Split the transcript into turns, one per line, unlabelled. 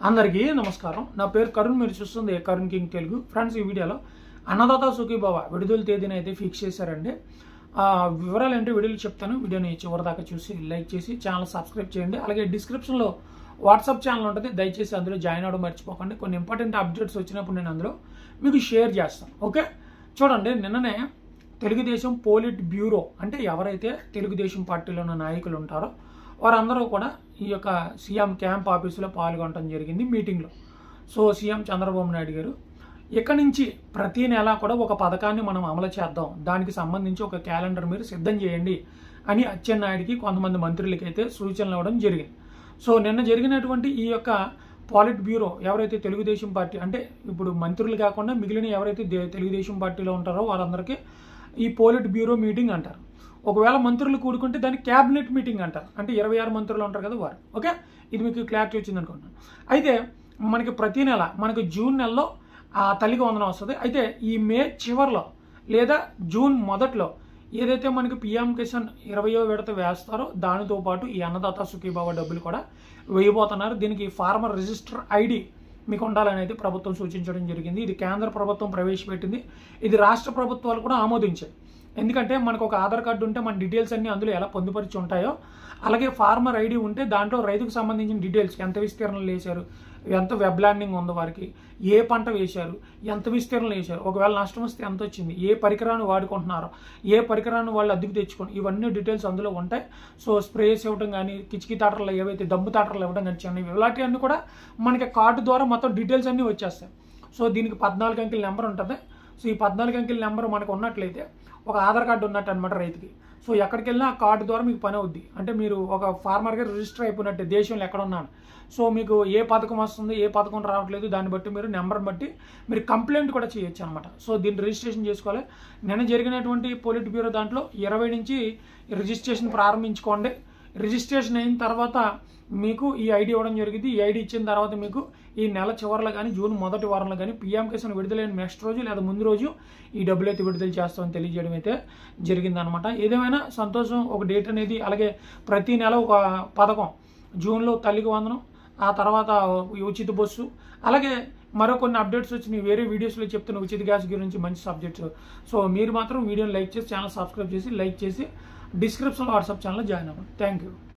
అందరికీ నమస్కారం. నా పేరు కరుణ్. మీరు చూస్తుంది కరుణ్ కింగ్ తెలుగు. ఫ్రెండ్స్, ఈ వీడియోలో అన్నదాత సుఖీభవ విడుదల తేదీని అయితే ఫిక్స్ చేశారండి. వివరాలు ఏంటో వీడియోలో చెప్తాను. వీడియోని చివరిదాకా చూసి లైక్ చేసి ఛానల్ సబ్స్క్రైబ్ చేయండి. అలాగే డిస్క్రిప్షన్లో వాట్సాప్ ఛానల్ ఉంటుంది, దయచేసి అందులో జాయిన్ అవ్వడం మర్చిపోకండి. కొన్ని ఇంపార్టెంట్ అప్డేట్స్ వచ్చినప్పుడు నేను అందులో మీకు షేర్ చేస్తాను. ఓకే, చూడండి, నిన్ననే తెలుగుదేశం పోలిట్ బ్యూరో అంటే ఎవరైతే తెలుగుదేశం పార్టీలో ఉన్న నాయకులు ఉంటారో వారందరూ కూడా ఈ యొక్క సీఎం క్యాంప్ ఆఫీసులో పాల్గొనడం జరిగింది మీటింగ్లో. సో సీఎం చంద్రబాబు నాయుడు గారు ఇక్కడి నుంచి ప్రతి నెల కూడా ఒక పథకాన్ని మనం అమలు చేద్దాం, దానికి సంబంధించి ఒక క్యాలెండర్ మీరు సిద్ధం చేయండి అని అచ్చెన్నాయుడికి కొంతమంది మంత్రులకి అయితే సూచనలు ఇవ్వడం జరిగింది. సో నిన్న జరిగినటువంటి ఈ యొక్క పాలిట్ బ్యూరో ఎవరైతే తెలుగుదేశం పార్టీ అంటే ఇప్పుడు మంత్రులు కాకుండా మిగిలిన ఎవరైతే తెలుగుదేశం పార్టీలో ఉంటారో వారందరికీ ఈ పోలిట్ బ్యూరో మీటింగ్ అంటారు. ఒకవేళ మంత్రులు కూడుకుంటే దాన్ని క్యాబినెట్ మీటింగ్ అంటారు. అంటే 26 మంత్రులు ఉంటారు కదా వారు. ఓకే, ఇది మీకు క్లారిటీ వచ్చింది అనుకుంటున్నాను. అయితే మనకి ప్రతి నెల మనకి జూన్ నెలలో ఆ తల్లికి వందనం వస్తుంది. అయితే ఈ మే చివరిలో లేదా జూన్ మొదట్లో ఏదైతే మనకి పిఎం కిసాన్ 20వ విడత వేస్తారో దానితో పాటు ఈ అన్నదాత సుఖీభవ డబ్బులు కూడా వేయబోతున్నారు. దీనికి ఫార్మర్ రిజిస్టర్ ఐడి మీకు ఉండాలని అయితే ప్రభుత్వం సూచించడం జరిగింది. ఇది కేంద్ర ప్రభుత్వం ప్రవేశపెట్టింది. ఇది రాష్ట్ర ప్రభుత్వాలు కూడా ఆమోదించాయి. ఎందుకంటే మనకు ఒక ఆధార్ కార్డు ఉంటే మన డీటెయిల్స్ అన్నీ అందులో ఎలా పొందుపరిచి ఉంటాయో అలాగే ఫార్మర్ ఐడి ఉంటే దాంట్లో రైతుకు సంబంధించిన డీటెయిల్స్, ఎంత విస్తీర్ణం వేశారు, ఎంత వెబ్ ల్యాండింగ్ ఉందో, వారికి ఏ పంట వేశారు, ఎంత విస్తీర్ణం వేశారు, ఒకవేళ నష్టం వస్తే ఎంత వచ్చింది, ఏ పరికరాన్ని వాడుకుంటున్నారో, ఏ పరికరాన్ని వాళ్ళు అద్దెకు తెచ్చుకోండి, ఇవన్నీ డీటెయిల్స్ అందులో ఉంటాయి. సో స్ప్రేస్ ఇవ్వడం కానీ, కిచికి తాటర్లు ఏవైతే దమ్ము తాటర్లు ఇవ్వడం కానీ చిన్నవి ఇలాంటివన్నీ కూడా మనకి కార్డు ద్వారా మొత్తం డీటెయిల్స్ అన్నీ వచ్చేస్తాయి. సో దీనికి 14 అంకెల నెంబర్ ఉంటుంది. సో ఈ 14 అంకెల నెంబర్ మనకు ఉన్నట్లయితే ఒక ఆధార్ కార్డు ఉన్నట్టు అనమాట రైతుకి. సో ఎక్కడికి వెళ్ళినా ఆ కార్డు ద్వారా మీకు పని అవుద్ది. అంటే మీరు ఒక ఫార్మర్గా రిజిస్టర్ అయిపోయినట్టే దేశంలో ఎక్కడ ఉన్నాను. సో మీకు ఏ పథకం వస్తుంది, ఏ పథకం రావట్లేదు, దాన్ని బట్టి మీరు నెంబర్ని బట్టి మీరు కంప్లైంట్ కూడా చేయొచ్చు అనమాట. సో దీన్ని రిజిస్ట్రేషన్ చేసుకోవాలి. నిన్న జరిగినటువంటి పోలిట్ బ్యూరో దాంట్లో 20 నుంచి రిజిస్ట్రేషన్ ప్రారంభించుకోండి. రిజిస్ట్రేషన్ అయిన తర్వాత మీకు ఈ ఐడి ఇవ్వడం జరిగింది. ఈ ఐడి ఇచ్చిన తర్వాత మీకు ఈ నెల చివరిలో కానీ జూన్ మొదటి వారంలో కానీ పిఎం కిసాన్ విడుదలైన నెక్స్ట్ రోజు లేదా ముందు రోజు ఈ డబ్బులు అయితే విడుదల చేస్తామని తెలియజేయడం అయితే జరిగిందనమాట. ఏదేమైనా సంతోషం. ఒక డేట్ అనేది, అలాగే ప్రతి నెల ఒక పథకం, జూన్లో తల్లికి వందనం, ఆ తర్వాత ఉచిత బస్సు, అలాగే మరో కొన్ని అప్డేట్స్ వచ్చినాయి వేరే వీడియోస్లో చెప్తున్న ఉచిత గ్యాస్ గురించి మంచి సబ్జెక్ట్స్. సో మీరు మాత్రం వీడియోని లైక్ చేసి ఛానల్ సబ్స్క్రైబ్ చేసి లైక్ చేసి డిస్క్రిప్షన్లో వాట్సాప్ ఛానల్లో జాయిన్ అవ్వండి. Thank you.